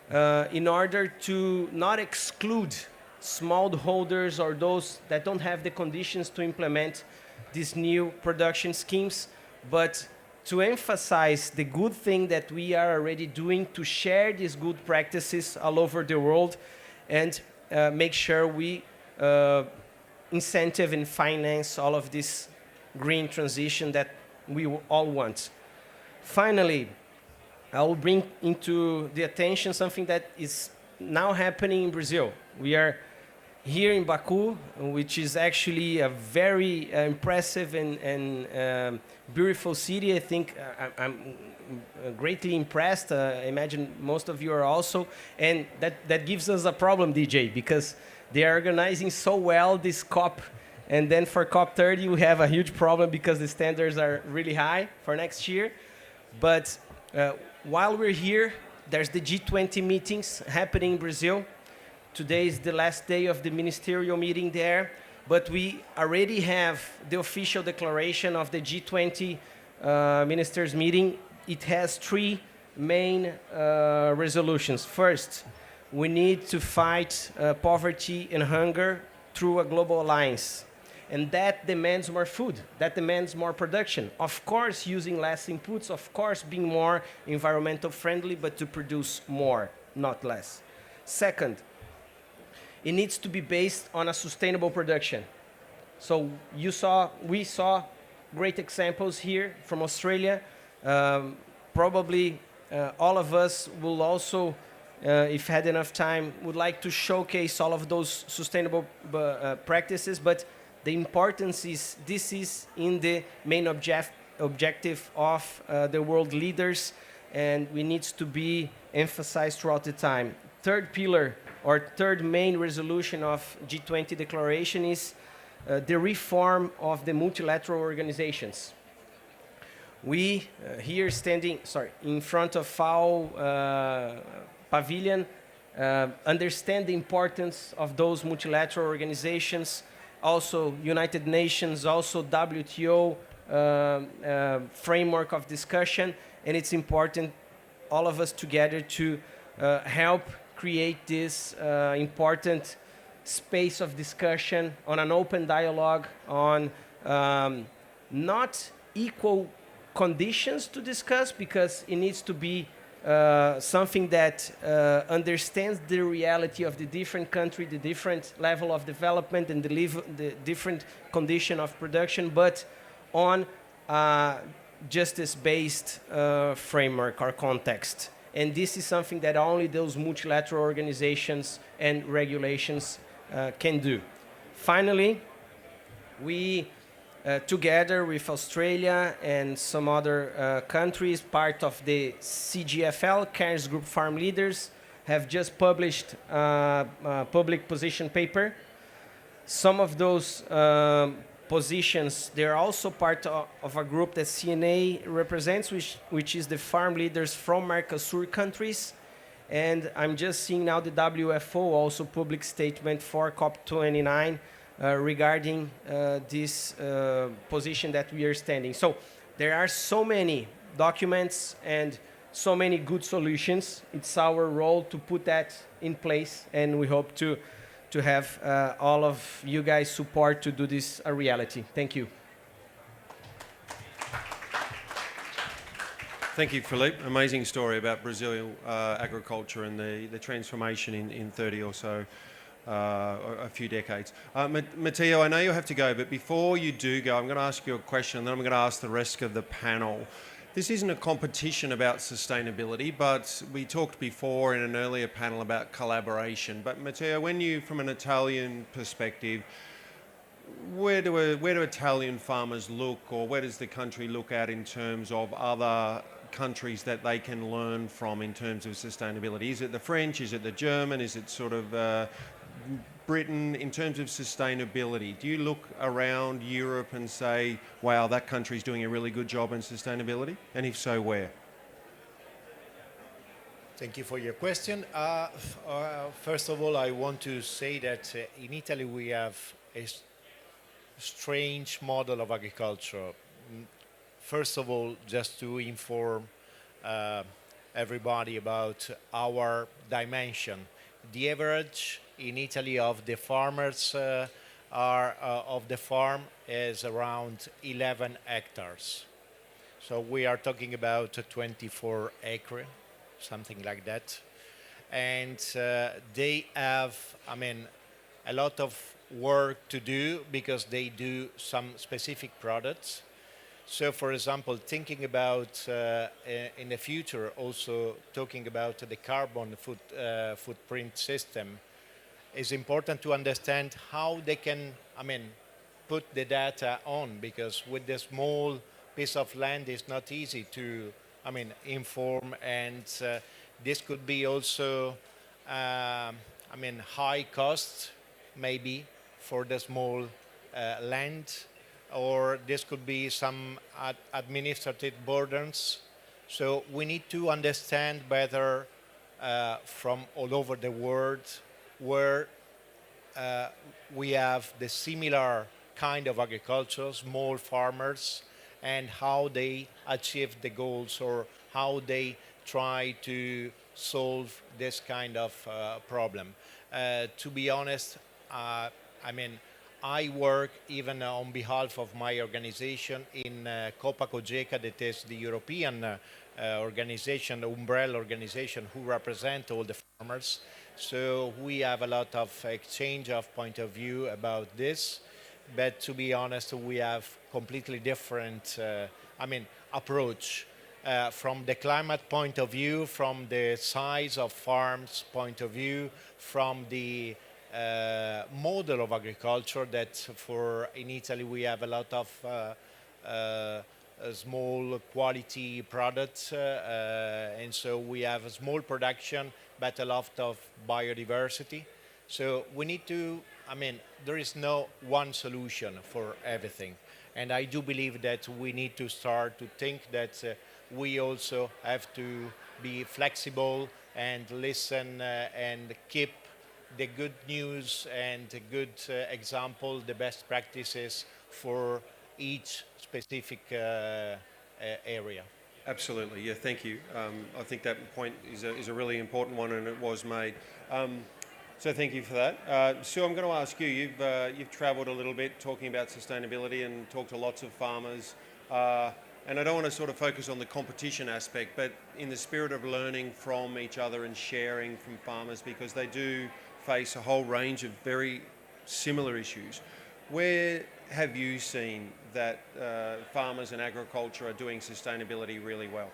in order to not exclude smallholders or those that don't have the conditions to implement these new production schemes, but to emphasize the good thing that we are already doing to share these good practices all over the world and make sure we incentive and finance all of this green transition that we all want. Finally, I will bring into the attention something that is now happening in Brazil. We are here in Baku, which is actually a very impressive and beautiful city. I think I'm greatly impressed. I imagine most of you are also. And that gives us a problem, DJ, because they are organizing so well this COP. And then for COP30, we have a huge problem because the standards are really high for next year. But while we're here, there's the G20 meetings happening in Brazil. Today is the last day of the ministerial meeting there, but we already have the official declaration of the G20 ministers meeting. It has three main resolutions. First, we need to fight poverty and hunger through a global alliance. And that demands more food, that demands more production. Of course, using less inputs, of course, being more environmental friendly, but to produce more, not less. Second, it needs to be based on a sustainable production. So we saw great examples here from Australia. Probably all of us will also, if had enough time, would like to showcase all of those sustainable practices, but the importance is, this is in the main objective of the world leaders, and we need to be emphasized throughout the time. Third pillar, or third main resolution of G20 declaration is the reform of the multilateral organizations. We here standing, in front of FAO pavilion, understand the importance of those multilateral organizations, also United Nations, also WTO framework of discussion, and it's important all of us together to help create this important space of discussion on an open dialogue on not equal conditions to discuss, because it needs to be something that understands the reality of the different country, the different level of development, and the different condition of production, but on justice-based framework or context. And this is something that only those multilateral organizations and regulations can do. Finally, we, together with Australia and some other countries, part of the CGFL, Cairns Group Farm Leaders, have just published a public position paper. Some of those positions, they're also part of a group that CNA represents, which is the farm leaders from Mercosur countries. And I'm just seeing now the WFO also public statement for COP29 regarding this position that we are standing. So there are so many documents and so many good solutions. It's our role to put that in place, and we hope to have all of you guys support to do this a reality. Thank you. Thank you, Philippe. Amazing story about Brazilian agriculture and the transformation in 30 or so, a few decades. Matteo, I know you have to go, but before you do go, I'm going to ask you a question, and then I'm going to ask the rest of the panel. This isn't a competition about sustainability, but we talked before in an earlier panel about collaboration. But Matteo, when you, from an Italian perspective, where do Italian farmers look, or where does the country look at in terms of other countries that they can learn from in terms of sustainability? Is it the French? Is it the German? Is it sort of Britain in terms of sustainability? Do you look around Europe and say, wow, that country's doing a really good job in sustainability? And if so, where? Thank you for your question. First of all, I want to say that in Italy we have a strange model of agriculture. First of all, just to inform everybody about our dimension. the average in Italy of the farmers of the farm is around 11 hectares. So we are talking about 24 acre, something like that. And they have, I mean, a lot of work to do because they do some specific products. So, for example, thinking about in the future, also talking about the carbon footprint system, is important to understand how they can, I mean, put the data on, because with the small piece of land, it's not easy to, I mean, inform, and this could be also, I mean, high cost maybe for the small land, or this could be some administrative burdens. So we need to understand better from all over the world where we have the similar kind of agriculture, small farmers, and how they achieve the goals, or how they try to solve this kind of problem. To be honest, I mean, I work even on behalf of my organization in Copa Cogeca, that is the European organization, the umbrella organization who represent all the farmers. So we have a lot of exchange of point of view about this. But to be honest, we have completely different, I mean, approach from the climate point of view, from the size of farms point of view, from the model of agriculture that for in Italy we have a lot of small quality products, and so we have a small production but a lot of biodiversity. So we need to, I mean, there is no one solution for everything, and I do believe that we need to start to think that we also have to be flexible and listen and keep the good news and the good example, the best practices for each specific area. Absolutely, yeah, thank you. I think that point is a really important one, and it was made. So thank you for that. Sue, I'm going to ask you, you've travelled a little bit talking about sustainability and talked to lots of farmers, and I don't want to sort of focus on the competition aspect, but in the spirit of learning from each other and sharing from farmers, because they do face a whole range of very similar issues. Where have you seen that farmers and agriculture are doing sustainability really well?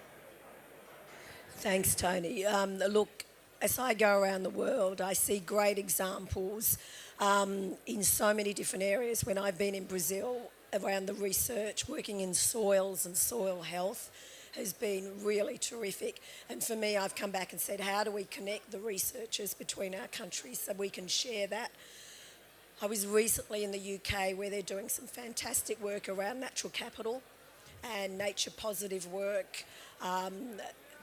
Thanks, Tony. Look, as I go around the world, I see great examples in so many different areas. When I've been in Brazil, around the research, working in soils and soil health, has been really terrific. And for me, I've come back and said, how do we connect the researchers between our countries so we can share that? I was recently in the UK where they're doing some fantastic work around natural capital and nature positive work.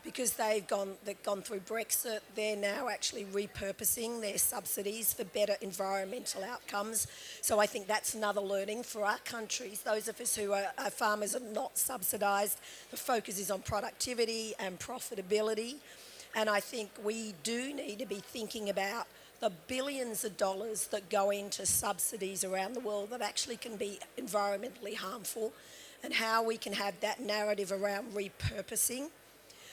Because they've gone through Brexit, they're now actually repurposing their subsidies for better environmental outcomes. So I think that's another learning for our countries. Those of us who are farmers are not subsidised. The focus is on productivity and profitability. And I think we do need to be thinking about the billions of dollars that go into subsidies around the world that actually can be environmentally harmful, and how we can have that narrative around repurposing,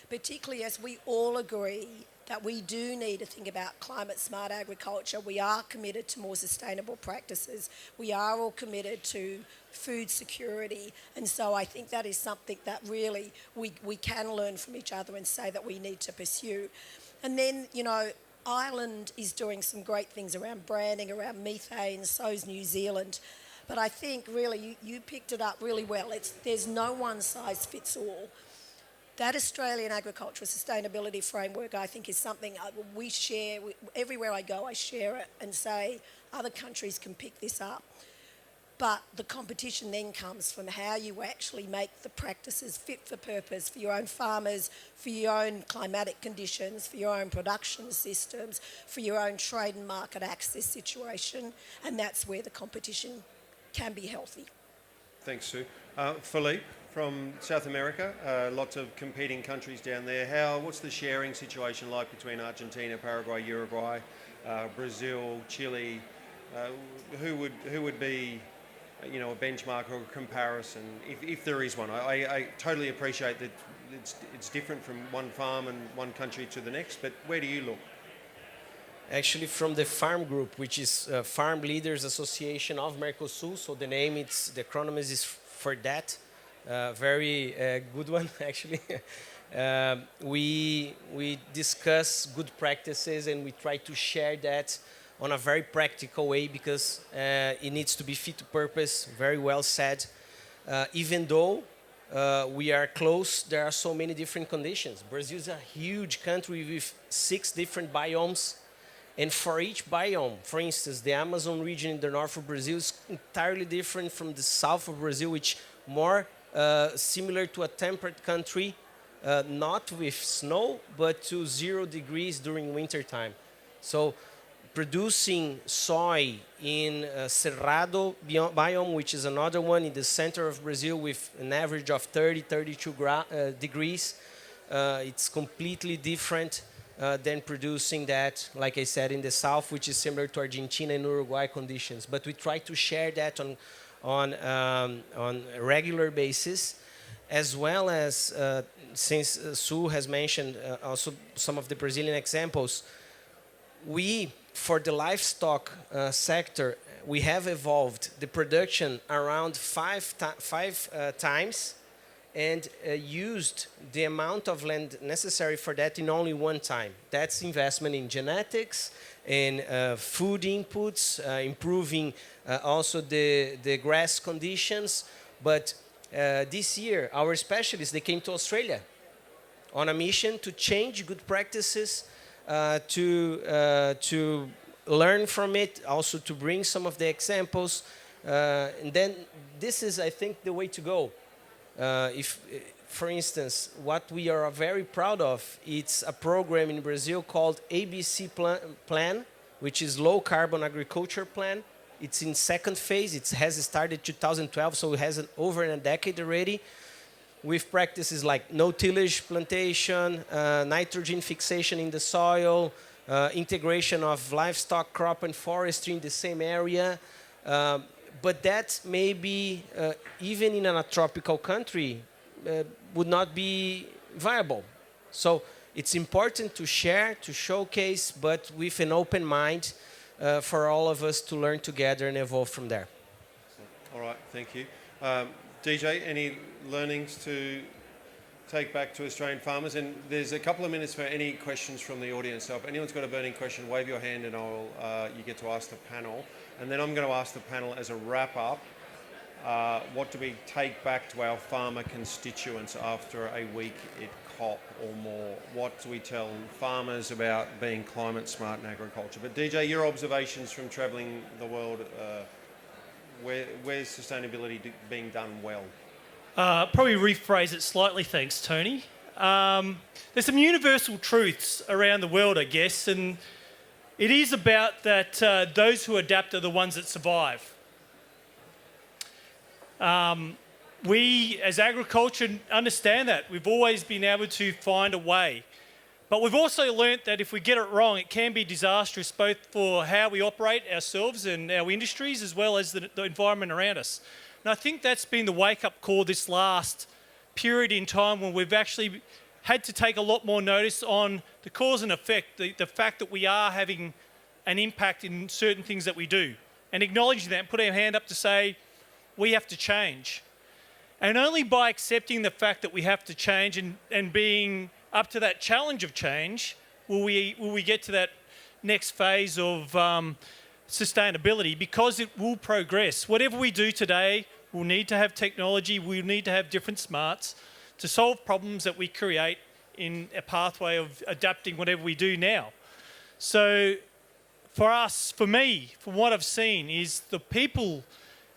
particularly as we all agree that we do need to think about climate smart agriculture. We are committed to more sustainable practices. We are all committed to food security. And so I think that is something that really we can learn from each other and say that we need to pursue. And then, you know, Ireland is doing some great things around branding, around methane, so is New Zealand. But I think really you picked it up really well. There's no one size fits all. That Australian agricultural sustainability framework, I think, is something we share. Everywhere I go, I share it and say other countries can pick this up. But the competition then comes from how you actually make the practices fit for purpose for your own farmers, for your own climatic conditions, for your own production systems, for your own trade and market access situation. And that's where the competition can be healthy. Thanks, Sue. Philippe, from South America, lots of competing countries down there. What's the sharing situation like between Argentina, Paraguay, Uruguay, Brazil, Chile? Who would be, a benchmark or a comparison, if there is one? I totally appreciate that it's different from one farm and one country to the next, but where do you look? Actually, from the farm group, which is Farm Leaders Association of Mercosul, so the acronym is for that. Very good one, actually. We discuss good practices and we try to share that on a very practical way because it needs to be fit to purpose, very well said. Even though we are close, there are so many different conditions. Brazil is a huge country with 6 different biomes. And for each biome, for instance, the Amazon region in the north of Brazil is entirely different from the south of Brazil, which more similar to a temperate country, not with snow, but to 0 degrees during winter time. So producing soy in Cerrado biome, which is another one in the center of Brazil with an average of 32 degrees, it's completely different than producing that, like I said, in the south, which is similar to Argentina and Uruguay conditions. But we try to share that on a regular basis, as well as, since Sue has mentioned also some of the Brazilian examples, for the livestock sector, we have evolved the production around five times and used the amount of land necessary for that in only one time. That's investment in genetics, in food inputs, improving also the grass conditions. But this year, our specialists, they came to Australia on a mission to change good practices, to learn from it, also to bring some of the examples. And then this is, I think, the way to go. For instance, what we are very proud of, it's a program in Brazil called ABC Plan, which is Low Carbon Agriculture Plan. It's in second phase. It has started 2012, so it has over a decade already, with practices like no-tillage plantation, nitrogen fixation in the soil, integration of livestock, crop, and forestry in the same area. But that maybe, even in a tropical country, would not be viable. So it's important to share, to showcase, but with an open mind for all of us to learn together and evolve from there. All right, thank you. DJ, any learnings to take back to Australian farmers? And there's a couple of minutes for any questions from the audience. So if anyone's got a burning question, wave your hand and you get to ask the panel. And then I'm going to ask the panel as a wrap-up, what do we take back to our farmer constituents after a week at COP or more? What do we tell farmers about being climate smart in agriculture? But DJ, your observations from travelling the world, where's sustainability being done well? Probably rephrase it slightly, thanks, Tony. There's some universal truths around the world, I guess, and it is about that those who adapt are the ones that survive. We, as agriculture, understand that. We've always been able to find a way. But we've also learnt that if we get it wrong, it can be disastrous both for how we operate ourselves and our industries as well as the environment around us. And I think that's been the wake-up call this last period in time when we've actually had to take a lot more notice on the cause and effect, the fact that we are having an impact in certain things that we do. And acknowledging that and putting our hand up to say, we have to change. And only by accepting the fact that we have to change and being up to that challenge of change will we get to that next phase of sustainability, because it will progress. Whatever we do today, we'll need to have technology, we'll need to have different smarts to solve problems that we create in a pathway of adapting whatever we do now. So for us, for me, from what I've seen, is the people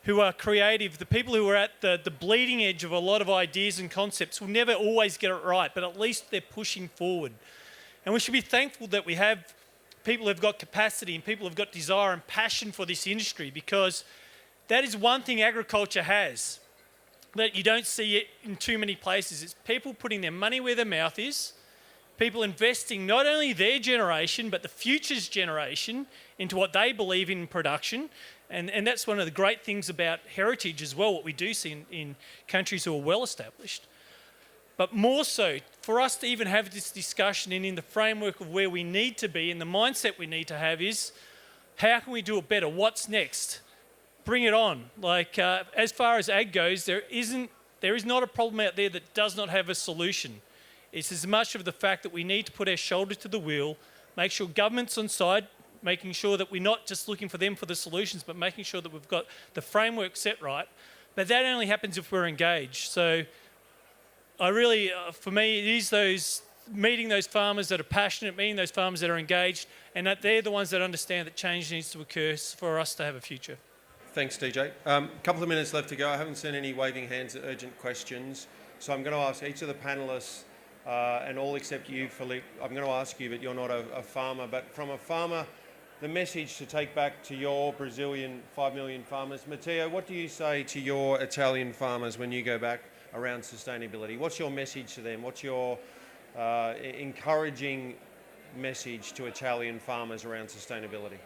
who are creative, the people who are at the bleeding edge of a lot of ideas and concepts will never always get it right, but at least they're pushing forward. And we should be thankful that we have people who've got capacity and people who've got desire and passion for this industry, because that is one thing agriculture has. that you don't see it in too many places. It's people putting their money where their mouth is, people investing not only their generation, but the future's generation into what they believe in production. And that's one of the great things about heritage as well, what we do see in countries who are well established. But more so, for us to even have this discussion and in the framework of where we need to be and the mindset we need to have is, how can we do it better? What's next? Bring it on. Like, as far as ag goes, there is not a problem out there that does not have a solution. It's as much of the fact that we need to put our shoulder to the wheel, make sure government's on side, making sure that we're not just looking for them for the solutions, but making sure that we've got the framework set right. But that only happens if we're engaged. So I really, for me, it is those meeting those farmers that are passionate, meeting those farmers that are engaged, and that they're the ones that understand that change needs to occur for us to have a future. Thanks, DJ. A couple of minutes left to go. I haven't seen any waving hands or urgent questions. So I'm going to ask each of the panellists, and all except you, Philippe, I'm going to ask you, but you're not a farmer. But from a farmer, the message to take back to your Brazilian 5 million farmers. Matteo, what do you say to your Italian farmers when you go back around sustainability? What's your message to them? What's your encouraging message to Italian farmers around sustainability?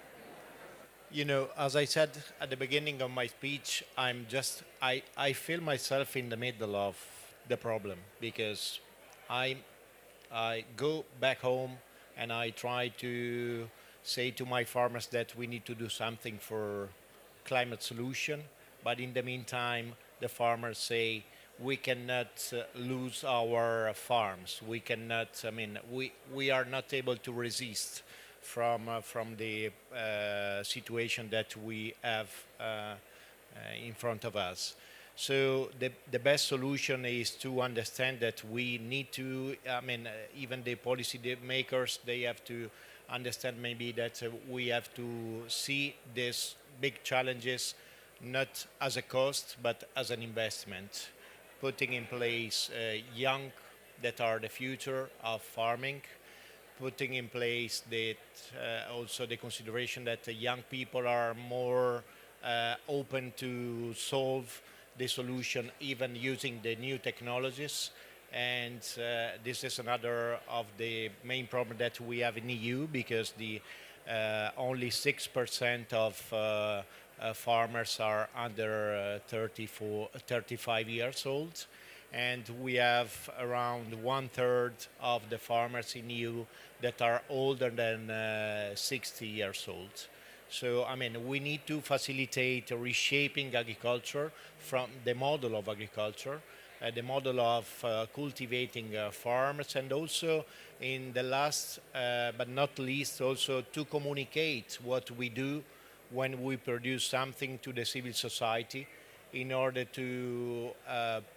You know, as I said at the beginning of my speech, I feel myself in the middle of the problem because I go back home and I try to say to my farmers that we need to do something for climate solution, but in the meantime, the farmers say we cannot lose our farms. We cannot. I mean, we are not able to resist from the situation that we have in front of us. So the best solution is to understand that we need to, I mean, even the policy makers, they have to understand maybe that we have to see these big challenges not as a cost, but as an investment. Putting in place young that are the future of farming, putting in place that also the consideration that the young people are more open to solve the solution even using the new technologies. And this is another of the main problem that we have in EU because the only 6% of farmers are under 35 years old. And we have around 1/3 of the farmers in EU that are older than 60 years old. So, I mean, we need to facilitate reshaping agriculture from the model of agriculture, the model of cultivating farms, and also in the last but not least, also to communicate what we do when we produce something to the civil society in order to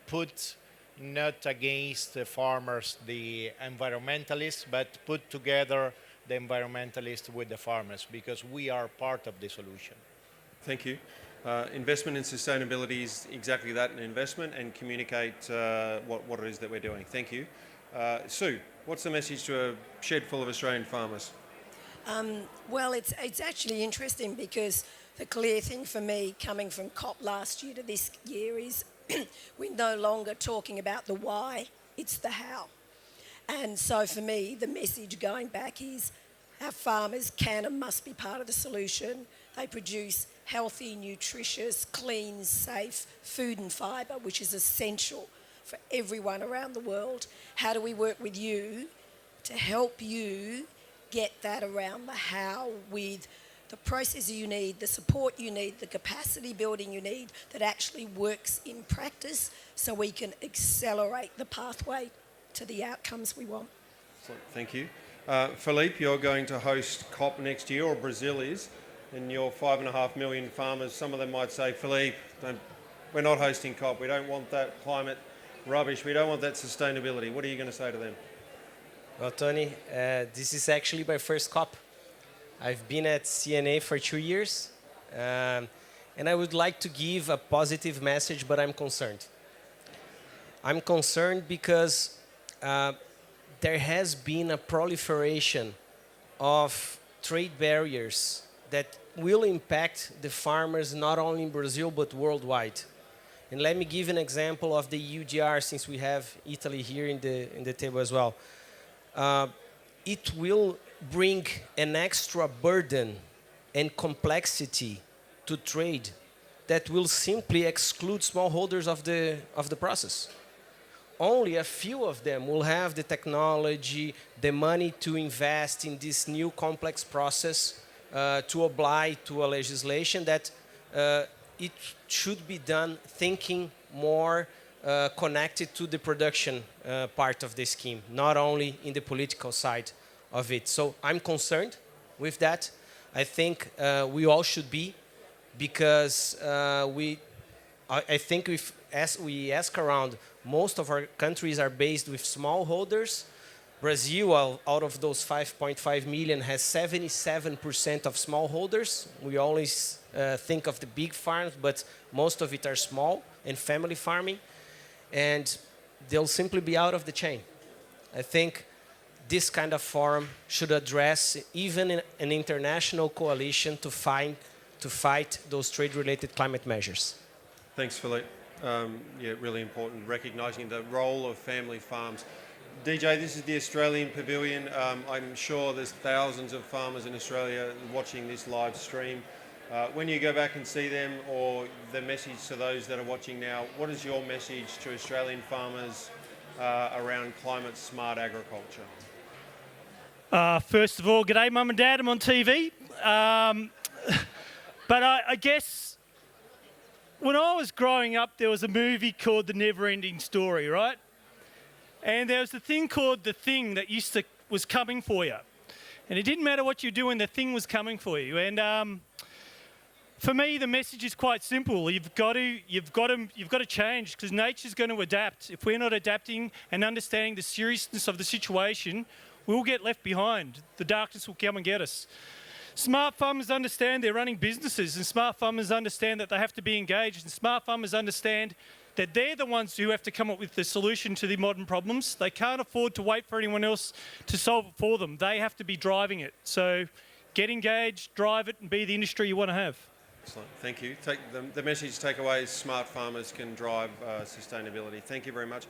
put not against the farmers, the environmentalists, but put together the environmentalists with the farmers, because we are part of the solution. Thank you. Investment in sustainability is exactly that, an investment, and communicate what it is that we're doing. Thank you. Sue, what's the message to a shed full of Australian farmers? Well, it's actually interesting because the clear thing for me coming from COP last year to this year is we're no longer talking about the why, it's the how. And so for me, the message going back is our farmers can and must be part of the solution. They produce healthy, nutritious, clean, safe food and fibre, which is essential for everyone around the world. How do we work with you to help you get that around the how with the process you need, the support you need, the capacity building you need that actually works in practice so we can accelerate the pathway to the outcomes we want. Thank you. Philippe, you're going to host COP next year, or Brazil is, and your 5.5 million farmers, some of them might say, Philippe, we're not hosting COP, we don't want that climate rubbish, we don't want that sustainability. What are you going to say to them? Well, Tony, this is actually my first COP. I've been at CNA for 2 years, and I would like to give a positive message, but I'm concerned. I'm concerned because there has been a proliferation of trade barriers that will impact the farmers not only in Brazil but worldwide. And let me give an example of the UGR, since we have Italy here in the table as well. It will bring an extra burden and complexity to trade that will simply exclude smallholders of the process. Only a few of them will have the technology, the money to invest in this new complex process to apply to a legislation that it should be done thinking more connected to the production part of the scheme, not only in the political side of it. So I'm concerned with that. I think we all should be, because I think as we ask around, most of our countries are based with smallholders. Brazil, out of those 5.5 million, has 77% of smallholders. We always think of the big farms, but most of it are small and family farming, and they'll simply be out of the chain. I think this kind of forum should address even an international coalition to fight those trade-related climate measures. Thanks, Philippe. Yeah, really important, recognising the role of family farms. DJ, this is the Australian Pavilion. I'm sure there's thousands of farmers in Australia watching this live stream. When you go back and see them, or the message to those that are watching now, what is your message to Australian farmers around climate smart agriculture? First of all, g'day mum and dad, I'm on TV. But I guess when I was growing up, there was a movie called The Never Ending Story, right? And there was a thing called The Thing that was coming for you. And it didn't matter what you're doing, the thing was coming for you. And for me, the message is quite simple. You've got to change, because nature's going to adapt. If we're not adapting and understanding the seriousness of the situation, we'll get left behind. The darkness will come and get us. Smart farmers understand they're running businesses, and smart farmers understand that they have to be engaged, and smart farmers understand that they're the ones who have to come up with the solution to the modern problems. They can't afford to wait for anyone else to solve it for them. They have to be driving it. So get engaged, drive it, and be the industry you want to have. Excellent. Thank you. The message to take away is smart farmers can drive sustainability. Thank you very much.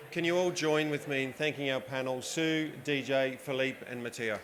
Can you all join with me in thanking our panel, Sue, DJ, Philippe and Mattia?